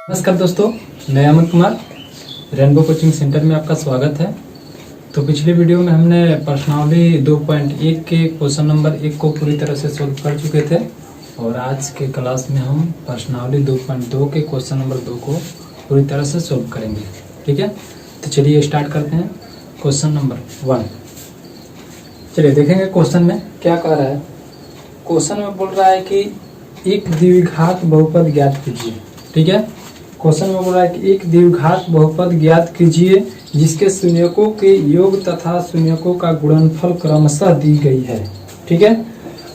नमस्कार दोस्तों, मैं Aman Kumar rainbow coaching centre में आपका स्वागत है। तो पिछले वीडियो में हमने प्रश्नावली 2.1 के क्वेश्चन नंबर 1 को पूरी तरह से सोल्व कर चुके थे और आज के क्लास में हम प्रश्नावली 2.2 के क्वेश्चन नंबर 2 को पूरी तरह से सोल्व करेंगे। ठीक है, तो चलिए स्टार्ट करते हैं। क्वेश्चन नंबर 1, चलिए देखेंगे क्वेश्चन में क्या कह रहा है। क्वेश्चन में बोल रहा है कि एक द्विघात बहुपद ज्ञात कीजिए। ठीक है, क्वेश्चन में बोल रहा है कि एक द्विघात बहुपद ज्ञात कीजिए जिसके शून्यकों के योग तथा शून्यकों का गुणनफल क्रमशः दी गई है। ठीक है,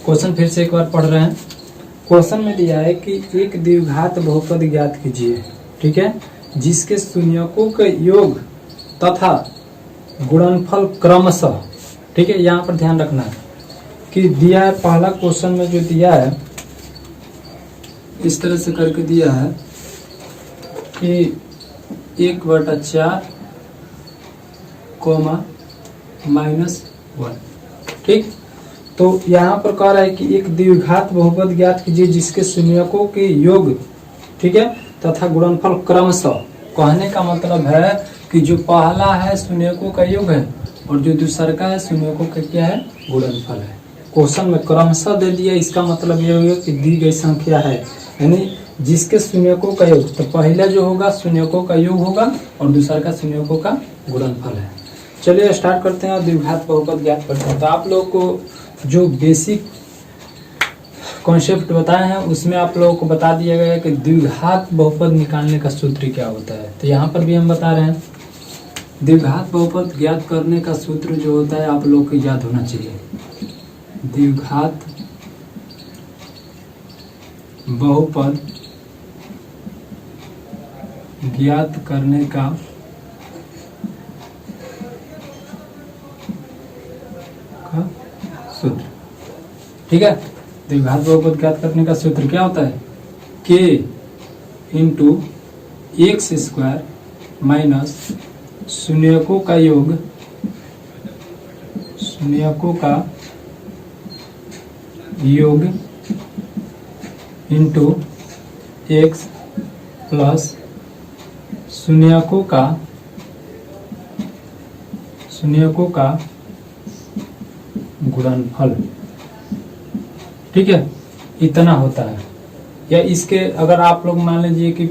क्वेश्चन फिर से एक बार पढ़ रहे हैं। क्वेश्चन में दिया है कि एक द्विघात बहुपद ज्ञात कीजिए, ठीक है, जिसके शून्यकों के योग तथा गुणनफल क्रमशः। ठीक है, यहाँ पर ध्यान रखना है कि दिया है पहला क्वेश्चन में जो दिया है इस तरह से करके दिया है कि 1/4 -1। ठीक, तो यहाँ पर कह रहा है कि एक द्विघात बहुपद ज्ञात कीजिए जिसके शून्यकों के योग, ठीक है, तथा गुणनफल क्रमशः। कहने का मतलब है कि जो पहला है शून्यकों का योग है और जो दूसरा का है शून्यकों का क्या है, गुणनफल है। क्वेश्चन में क्रमशः दे दिया, इसका मतलब ये होगा कि दी गई संख्या है, यानी जिसके शून्यकों का योग, तो पहला जो होगा शून्यकों का योग होगा और दूसरा का शून्यकों का गुणनफल है। चलिए स्टार्ट करते हैं और द्विघात बहुपद ज्ञात करते हैं। तो आप लोगों को जो बेसिक कॉन्सेप्ट बताए हैं उसमें आप लोगों को बता दिया गया है कि द्विघात बहुपद निकालने का सूत्र क्या होता है। तो यहाँ पर भी हम बता रहे हैं द्विघात बहुपद ज्ञात करने का सूत्र जो होता है आप लोग को याद होना चाहिए। द्विघात बहुपद ज्ञात करने का सूत्र, ठीक है। द्विघात बहुपद ज्ञात करने का सूत्र क्या होता है, k into x square minus शून्यकों का योग, शून्यकों का योग इंटू एक्स प्लस शून्यकों का गुणनफल। ठीक है, इतना होता है। या इसके अगर आप लोग मान लीजिए कि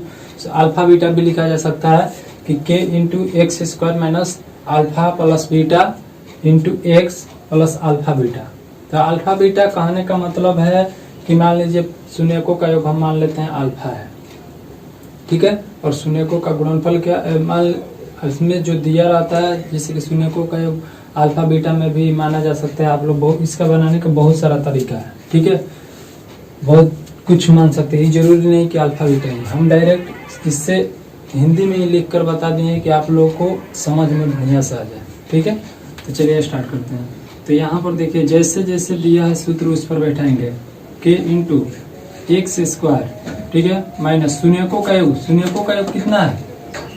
अल्फा बीटा भी लिखा जा सकता है कि k into x square minus alpha plus beta into x plus alpha beta. तो अल्फा बीटा कहने का मतलब है कि मान लीजिए शून्यकों का योग हम मान लेते हैं अल्फा है, ठीक है, और शून्यकों का गुणनफल क्या, मान इसमें जो दिया रहता है जैसे कि शून्यकों का योग अल्फा बीटा में भी माना जा सकता है। आप लोग बहुत इसका बनाने का बहुत सारा तरीका है, ठीक है, बहुत कुछ मान सकते हैं, ये जरूरी नहीं कि अल्फा बीटा ही। हम डायरेक्ट इससे हिंदी में ही लिख कर बता दिए कि आप लोगों को समझ में बढ़िया से आ जाए। ठीक है, तो चलिए स्टार्ट करते हैं। तो यहाँ पर देखिए जैसे जैसे दिया है सूत्र उस पर बैठाएंगे k इंटू एक्स स्क्वायर, ठीक है, माइनस शून्यकों का योग, शून्यकों का योग कितना है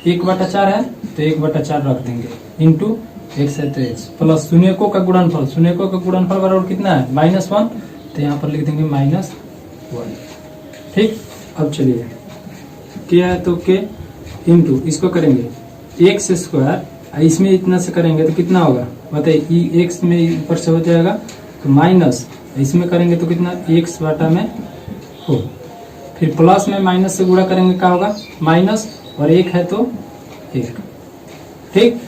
1/4 है तो 1/4 रख देंगे इंटू एक्स है तो एक्स प्लस शून्यकों का गुणनफल, शून्यकों का गुणनफल बराबर कितना है -1, तो यहाँ पर लिख देंगे -1। ठीक, अब चलिए क्या है तो k इंटू इसको करेंगे एक्स स्क्वायर, इसमें इतना से करेंगे तो कितना होगा बताइए, एक्स में ऊपर से हो जाएगा तो माइनस, इसमें करेंगे तो कितना एक्स बटा में हो, फिर प्लस में माइनस से गुणा करेंगे क्या होगा माइनस, और एक है तो एक। ठीक,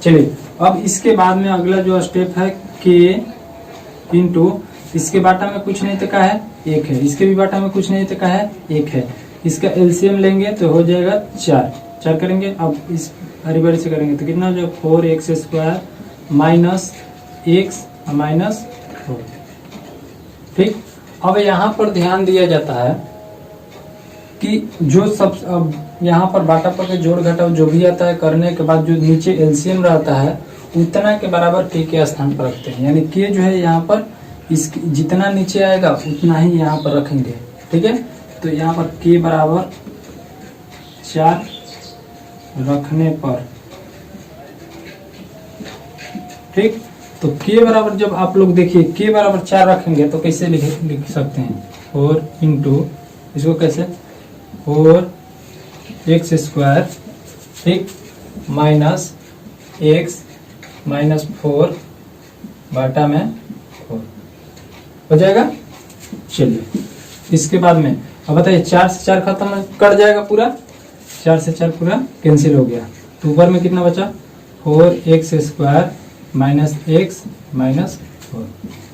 चलिए अब इसके बाद में अगला जो स्टेप है k इंटू इसके बाटा में कुछ नहीं तो क्या है एक है, इसके भी बाटा में कुछ नहीं तो क्या है एक है, इसका एलसीएम लेंगे तो हो जाएगा 4 करेंगे। अब इस हरी बड़ी से करेंगे तो कितना हो जाएगा 4x square minus x minus 4। ठीक, अब यहाँ पर ध्यान दिया जाता है कि जो सब अब यहाँ पर बाटा पर के जोड़ घटाव जो भी आता है करने के बाद जो नीचे एलसीएम रहता है उतना के बराबर k के स्थान पर रखते हैं, यानी k जो है यहाँ पर इस जितना नीचे आएगा उतना ही यहाँ पर रखेंगे। ठीक है, तो यहाँ पर k बराबर 4 रखने पर, ठीक, तो k बराबर जब आप लोग देखिए k बराबर 4 रखेंगे तो कैसे लिख सकते हैं 4 इंटू इसको कैसे 4 एक्स स्क्वायर, ठीक, माइनस एक्स माइनस 4 बटा में 4 हो जाएगा। चलिए इसके बाद में अब बताइए 4 से 4 खत्म कट जाएगा पूरा, 4 से 4 पूरा कैंसिल हो गया, तो ऊपर में कितना बचा 4x square minus x minus 4,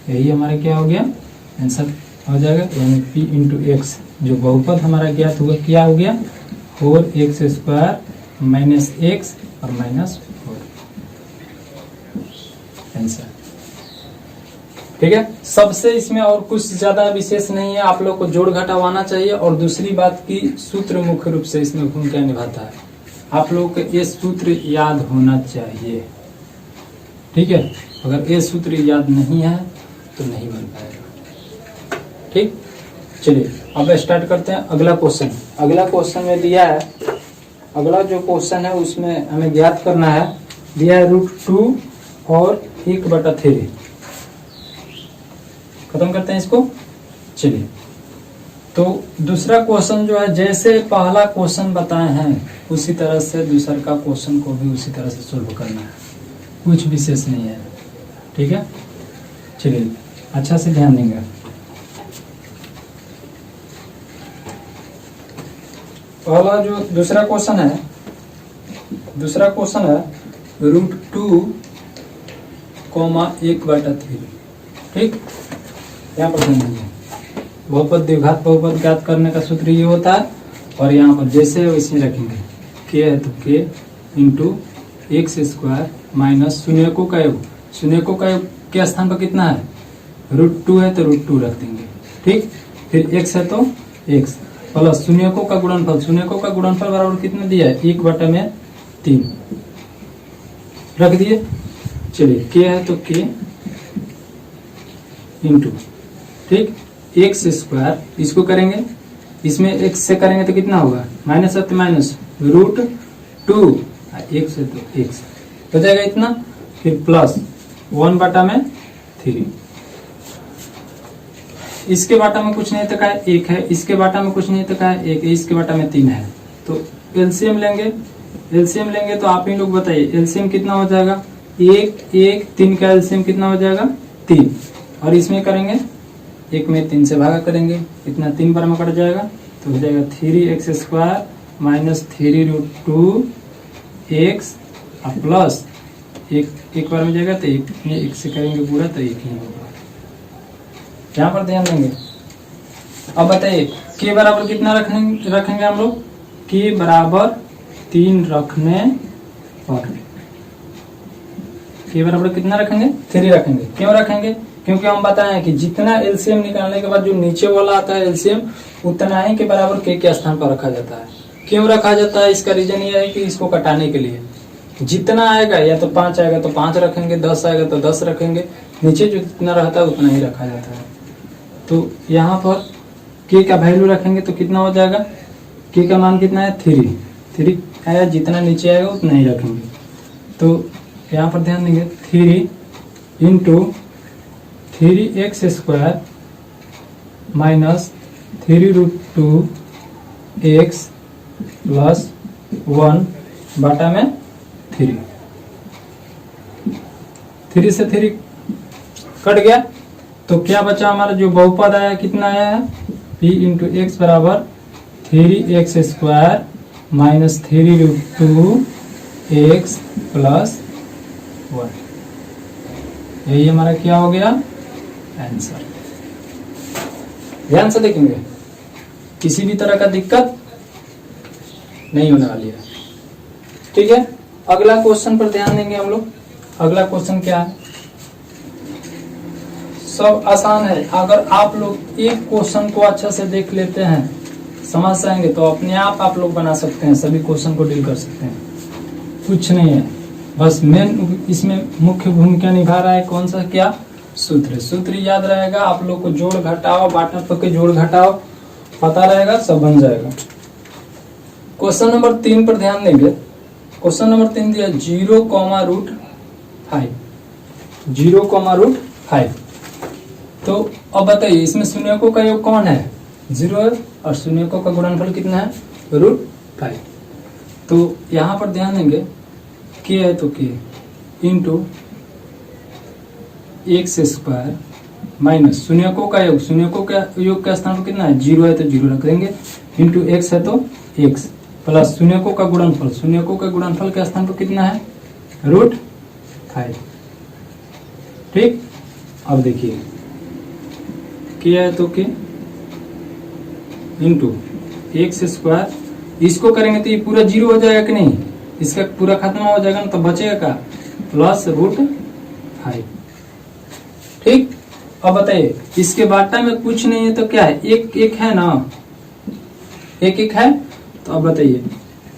यही हमारा क्या हो गया आंसर हो जाएगा, यानी p इंटू एक्स जो बहुपद हमारा ज्ञात हुआ क्या हो गया 4x स्क्वायर माइनस एक्स और माइनस 4 आंसर। ठीक है, सबसे इसमें और कुछ ज्यादा विशेष नहीं है, आप लोग को जोड़ घटाव आना चाहिए। और दूसरी बात की सूत्र मुख्य रूप से इसमें भूमिका निभाता है, आप लोग को ये सूत्र याद होना चाहिए। ठीक है, अगर ये सूत्र याद नहीं है तो नहीं बन पाएगा। ठीक, चलिए अब स्टार्ट करते हैं अगला क्वेश्चन। अगला क्वेश्चन में दिया है, अगला जो क्वेश्चन है उसमें हमें ज्ञात करना है, दिया है √2 और 1/3। खत्म करते हैं इसको। चलिए, तो दूसरा क्वेश्चन जो है जैसे पहला क्वेश्चन बताए हैं उसी तरह से दूसरा का क्वेश्चन को भी उसी तरह से सोल्व करना है, कुछ विशेष नहीं है। ठीक है, चलिए अच्छा से ध्यान देंगे। पहला जो दूसरा क्वेश्चन है, दूसरा क्वेश्चन है √2, 1/3। ठीक, यहाँ पर ध्यान बहुपद द्विघात बहुपद ज्ञात करने का सूत्र ये होता है, और यहाँ पर जैसे वैसे रखेंगे, k है तो k into x square minus शून्यकों का योग, शून्यकों का योग के स्थान पर कितना है √2 है तो √2 रख देंगे। ठीक, फिर x है तो x प्लस शून्यकों का गुणनफल, शून्यकों का गुणनफल बराबर कितना दिया है 1/3 रख दिए। चलिए k है तो k इंटू, ठीक, एक्स स्क्वायर, इसको करेंगे इसमें x से करेंगे तो कितना होगा माइनस है तो माइनस √2, x है तो x हो जाएगा इतना, फिर प्लस 1/3। इसके बाटा में कुछ नहीं तो का है 1 है, इसके बाटा में कुछ नहीं तो का है 1 है, इसके बाटा में 3 है, तो एलसीएम लेंगे। एलसीएम लेंगे तो आप ही लोग बताइए एलसीएम कितना हो जाएगा 1 3 का एलसीएम कितना हो जाएगा 3, और इसमें करेंगे 1 में 3 से भागा करेंगे, इतना 3 बार में कट जाएगा, तो हो जाएगा 3x square minus 3√2 x plus 1 बार में जाएगा तो 1 से करेंगे पूरा तो 1 ही होगा। यहाँ पर ध्यान देंगे। अब बताइए k बराबर कितना रखेंगे हम लोग, k बराबर 3 रखने पर, k बराबर कितना रखेंगे 3 रखेंगे। क्यों रखेंगे, क्योंकि हम बताएं कि जितना एलसीएम निकालने के बाद जो नीचे वाला आता है एलसीएम उतना ही के बराबर के स्थान पर रखा जाता है। क्यों रखा जाता है, इसका रीजन ये है कि इसको कटाने के लिए जितना आएगा या तो 5 आएगा तो 5 रखेंगे, 10 आएगा तो 10 रखेंगे, नीचे जो जितना रहता है उतना ही रखा जाता है। तो यहाँ पर k का वैल्यू रखेंगे तो कितना हो जाएगा, k का मान कितना है 3 आया, जितना नीचे आएगा उतना ही रखेंगे। तो यहाँ पर ध्यान देंगे 3 into 3x square minus 3√2 x plus 1/3, 3 से 3 कट गया, तो क्या बचा हमारा जो बहुपद आया कितना आया है p इंटू एक्स बराबर 3x square minus 3√2 x plus 1, यही हमारा क्या हो गया आंसर। ध्यान से देखेंगे, किसी भी तरह का दिक्कत नहीं होने वाली है। ठीक है, अगला क्वेश्चन पर ध्यान देंगे हम लोग। अगला क्वेश्चन क्या है, सब आसान है। अगर आप लोग एक क्वेश्चन को अच्छा से देख लेते हैं, समझ जाएंगे, तो अपने आप लोग बना सकते हैं, सभी क्वेश्चन को डील कर सकते हैं, कुछ नहीं है। बस मेन इसमें मुख्य भूमिका निभा रहा है कौन सा, क्या सूत्र। सूत्र याद रहेगा, आप लोग को जोड़ घटाओ बाटा के जोड़ घटाओ पता रहेगा, सब बन जाएगा। क्वेश्चन नंबर 3 पर ध्यान देंगे। क्वेश्चन नंबर 3 दिया 0,5, 0,5। तो अब बताइए इसमें शून्यकों का योग कौन है 0 है, और शून्यकों का गुणनफल कितना है √5। तो यहाँ पर ध्यान देंगे के है तो के इंटू एक्स स्क्वायर माइनस शून्यकों का योग, शून्यकों का योग का स्थान पर कितना है, 0 है तो 0 रख देंगे, इंटू एक्स है तो एक्स, प्लस शून्यकों का गुणनफल, शून्यकों का गुणनफल के स्थान पर कितना है, √5। ठीक, अब देखिए के है तो के इंटू एक्स स्क्वायर, इसको करेंगे तो ये पूरा 0 हो जाएगा कि नहीं, इसका पूरा खत्म हो जाएगा ना, तो बचेगा का प्लस √5। ठीक, अब बताइए इसके बाटा में कुछ नहीं है तो क्या है, एक एक है ना, एक एक है, तो अब बताइए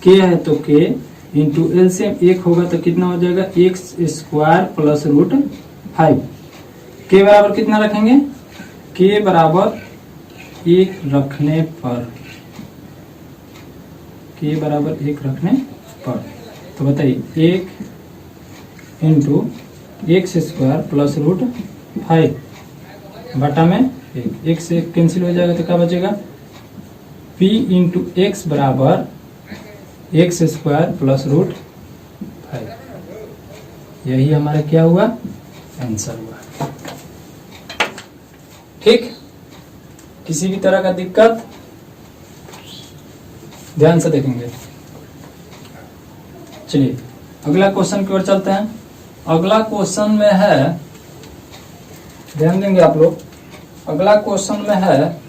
के है तो के इंटू एलसीएम 1 होगा तो कितना हो जाएगा, एक्स स्क्वायर प्लस √5। के बराबर कितना रखेंगे, के बराबर 1 रखने पर, के बराबर 1 रखने पर, तो बताइए 1 इंटू एक्स स्क्वायर प्लस √5 बटा में 1 से कैंसिल हो जाएगा तो क्या बचेगा, p इंटू एक्स बराबर एक्स स्क्वायर प्लस √5। यही हमारा क्या हुआ, आंसर हुआ। ठीक, किसी भी तरह का दिक्कत ध्यान से देखेंगे। चलिए अगला क्वेश्चन की ओर चलते हैं। अगला क्वेश्चन में है, ध्यान देंगे आप लोग, अगला क्वेश्चन में है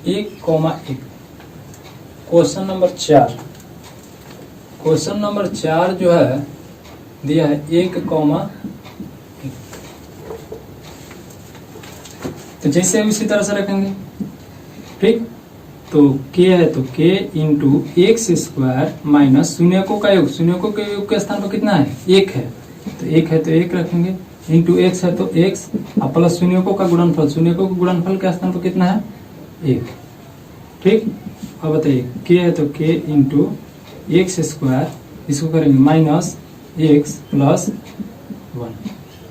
1,1, क्वेश्चन नंबर 4। क्वेश्चन नंबर 4 जो है दिया है 1,1, तो जैसे उसी तरह से रखेंगे। ठीक, तो k है तो k into x square minus शून्यकों का योग, शून्यकों के योग के स्थान पर कितना है, 1 है, तो 1 है तो 1 रखेंगे, इंटू एक्स है तो एक्स, और प्लस शून्यकों का गुणनफल, शून्यकों के गुणनफल के स्थान पर कितना है, 1। ठीक, अब बताइए k है तो k इंटू एक्स स्क्वायर, इसको करेंगे माइनस एक्स प्लस 1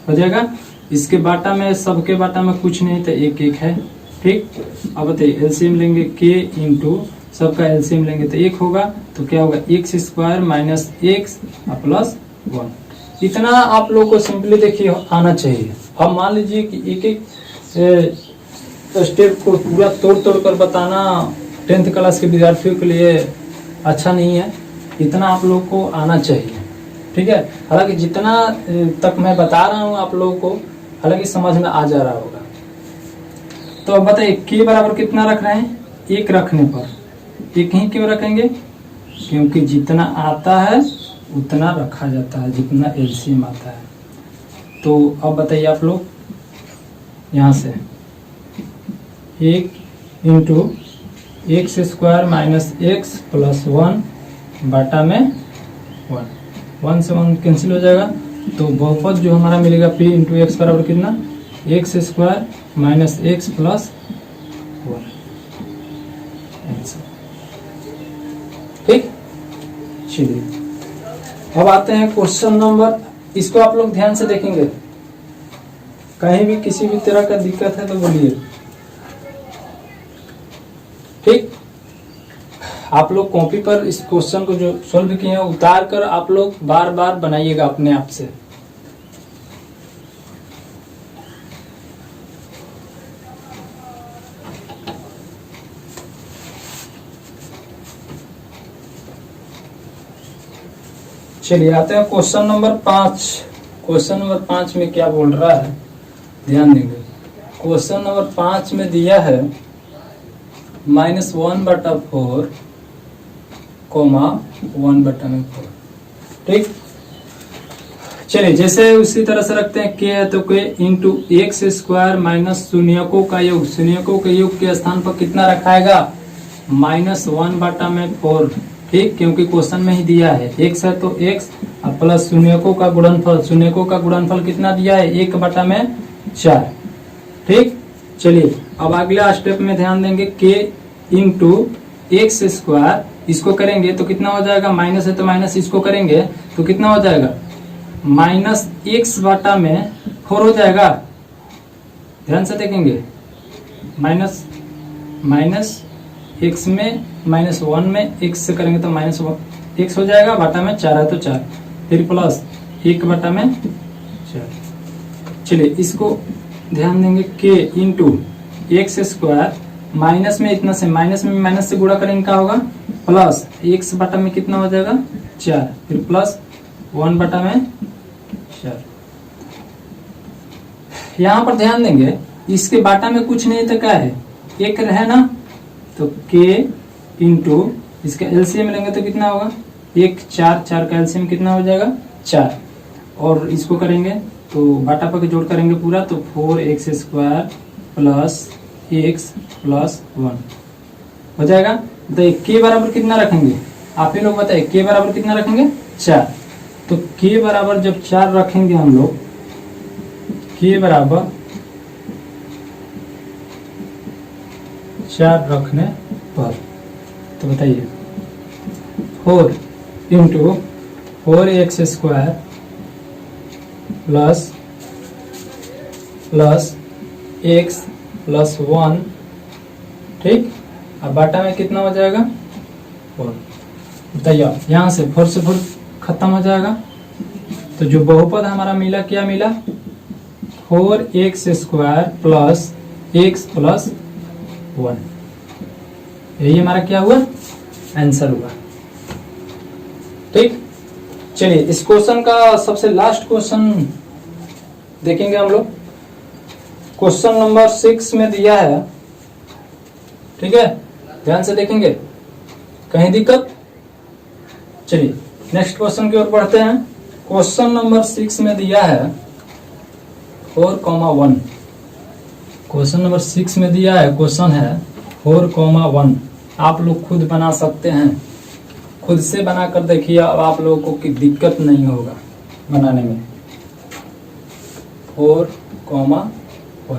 हो जाएगा। इसके बाटा में, सबके बाटा में कुछ नहीं तो 1 1 है। ठीक, अब बताइए एलसीएम लेंगे k इंटू सबका एलसीएम लेंगे तो 1 होगा, तो क्या होगा, x square minus x plus 1। इतना आप लोग को सिंपली देखिए आना चाहिए। अब मान लीजिए कि एक एक स्टेप को पूरा तोड़ तोड़ कर बताना 10th क्लास के विद्यार्थियों के लिए अच्छा नहीं है, इतना आप लोग को आना चाहिए। ठीक है, हालांकि जितना तक मैं बता रहा हूँ आप लोगों को, हालांकि समझ में आ जा रहा होगा। तो अब बताइए के बराबर कितना रख रहे हैं, 1 रखने पर। 1 ही क्यों रखेंगे, क्योंकि जितना आता है उतना रखा जाता है, जितना एलसीएम आता है। तो अब बताइए आप लोग यहाँ से 1 into x square minus x plus 1 बटा में 1 से 1 कैंसिल हो जाएगा, तो बहुपद जो हमारा मिलेगा p इंटू एक्स बराबर कितना, x square minus x plus 1। ठीक, चलिए अब आते हैं क्वेश्चन नंबर, इसको आप लोग ध्यान से देखेंगे, कहीं भी किसी भी तरह का दिक्कत है तो बोलिए। ठीक, आप लोग कॉपी पर इस क्वेश्चन को जो सोल्व किए हैं उतार कर आप लोग बार बार बनाइएगा अपने आप से। चलिए आते हैं क्वेश्चन नंबर 5। क्वेश्चन नंबर 5 में क्या बोल रहा है, ध्यान देंगे। क्वेश्चन नंबर 5 में दिया है -1/4 1/4। ठीक, चलिए जैसे उसी तरह से रखते हैं, के है तो के इंटू एक्स स्क्वायर माइनस शून्यकों का योग, शून्यकों के योग के स्थान पर कितना रखाएगा, -1/4। ठीक, क्योंकि क्वेश्चन में ही दिया है x है तो x प्लस शून्यकों का गुणनफल, शून्यकों का गुणनफल कितना दिया है, 1/4। ठीक, चलिए अब अगला स्टेप में ध्यान देंगे, k इंटू एक्स स्क्वायर, इसको करेंगे तो कितना हो जाएगा, माइनस है तो माइनस, इसको करेंगे तो कितना हो जाएगा, -x/4 हो जाएगा। ध्यान से देखेंगे, माइनस x में -1 में x से करेंगे तो -1 x हो जाएगा, बटा में 4 है तो 4, फिर प्लस 1 बटा में 4। चलिए इसको ध्यान देंगे k into x square, minus में इतना से माइनस में माइनस से गुणा करेंगे क्या होगा, प्लस x बटा में कितना हो जाएगा 4, फिर प्लस 1 बटा में 4। यहाँ पर ध्यान देंगे इसके बाटा में कुछ नहीं तो क्या है, एक है ना, तो k इंटू इसका एलसीएम लेंगे तो कितना होगा 1 4, 4 का एलसीएम कितना हो जाएगा 4, और इसको करेंगे तो बाटा पर जोड़ करेंगे पूरा तो 4x square plus x plus 1 हो जाएगा। तो k बराबर कितना रखेंगे, आप ही लोग बताइए, k बराबर कितना रखेंगे 4। तो k बराबर जब 4 रखेंगे हम लोग, k बराबर 4 रखने पर, तो बताइए 4 into 4x square plus x plus 1, ठीक। अब बाटा में कितना हो जाएगा 4, बताइए यहाँ से 4 से 4 खत्म हो जाएगा। तो जो बहुपद हमारा मिला क्या मिला, 4x square plus x plus 1, यही हमारा क्या हुआ आंसर हुआ, ठीक। चलिए इस क्वेश्चन का सबसे लास्ट क्वेश्चन देखेंगे हम लोग। क्वेश्चन नंबर 6 में दिया है, ठीक है, ध्यान से देखेंगे, कहीं दिक्कत। चलिए नेक्स्ट क्वेश्चन की ओर बढ़ते हैं। क्वेश्चन नंबर 6 में दिया है 4,1। क्वेश्चन नंबर 6 में दिया है, क्वेश्चन है 4,1। आप लोग खुद बना सकते हैं, खुद से बना कर देखिए, अब आप लोगों को कोई दिक्कत नहीं होगा बनाने में। 4,1,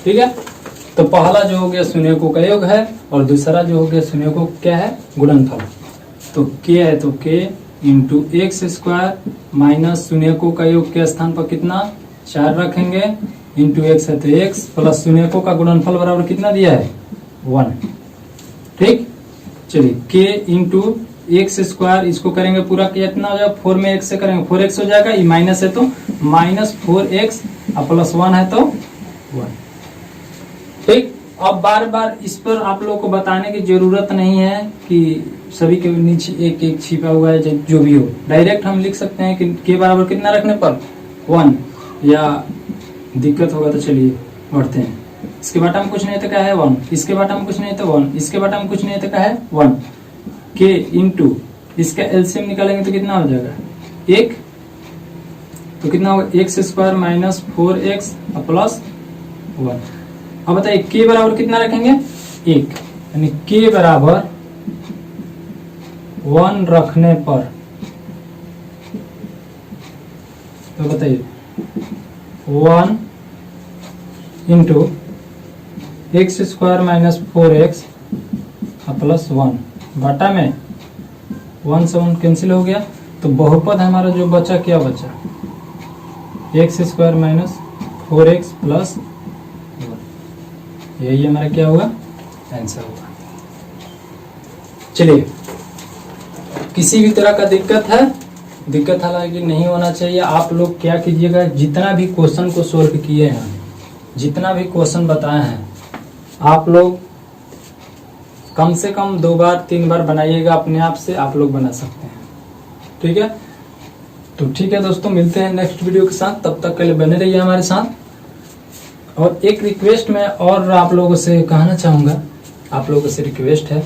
ठीक है। तो पहला जो हो गया शून्यकों का योग है, और दूसरा जो हो गया शून्यकों क्या है, गुणनफल। तो k है तो k into x square minus शून्यकों का योग के स्थान पर कितना 4 रखेंगे, इंटू एक्स है तो x प्लस शून्यकों का गुणनफल बराबर कितना दिया है 1, ठीक। चलिए k इंटू एक्स स्क्वायर, इसको करेंगे पूरा कितना हो जाएगा, 4 में x से करेंगे 4x हो जाएगा, ये माइनस है तो माइनस 4x प्लस 1 है तो 1, ठीक। अब बार बार इस पर आप लोगों को बताने की जरूरत नहीं है कि सभी के नीचे एक एक छिपा हुआ है, जो भी हो डायरेक्ट हम लिख सकते हैं कि k बराबर कितना रखने पर 1, या दिक्कत होगा तो चलिए बढ़ते हैं। इसके बाटा में कुछ नहीं तो क्या है 1, इसके बाटा में कुछ नहीं तो 1, इसके बाटा में कुछ नहीं तो क्या है 1, k इंटू इसका एलसीएम निकालेंगे तो कितना हो जाएगा 1, तो कितना होगा x square minus 4x plus 1। अब बताइए k बराबर कितना रखेंगे 1, यानी k बराबर 1 रखने पर, तो बताइए 1 into x square minus 4x plus 1, बटा में 1 से 1 कैंसिल हो गया, तो बहुपद हमारा जो बचा क्या बचा, x square minus 4x plus 1, यही हमारा क्या हुआ आंसर हुआ। चलिए किसी भी तरह का दिक्कत हालांकि नहीं होना चाहिए। आप लोग क्या कीजिएगा, जितना भी क्वेश्चन को सोल्व किए हैं, जितना भी क्वेश्चन बताए हैं, आप लोग कम से कम 2 बार 3 बार बनाइएगा, अपने आप से आप लोग बना सकते हैं, ठीक है। तो ठीक है दोस्तों, मिलते हैं नेक्स्ट वीडियो के साथ, तब तक के लिए बने रहिए हमारे साथ। और एक रिक्वेस्ट मैं और आप लोगों से कहना चाहूँगा, आप लोगों से रिक्वेस्ट है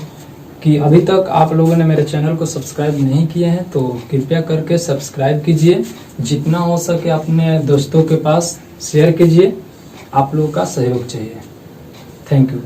कि अभी तक आप लोगों ने मेरे चैनल को सब्सक्राइब नहीं किए हैं तो कृपया करके सब्सक्राइब कीजिए, जितना हो सके अपने दोस्तों के पास शेयर कीजिए, आप लोगों का सहयोग चाहिए। Thank you.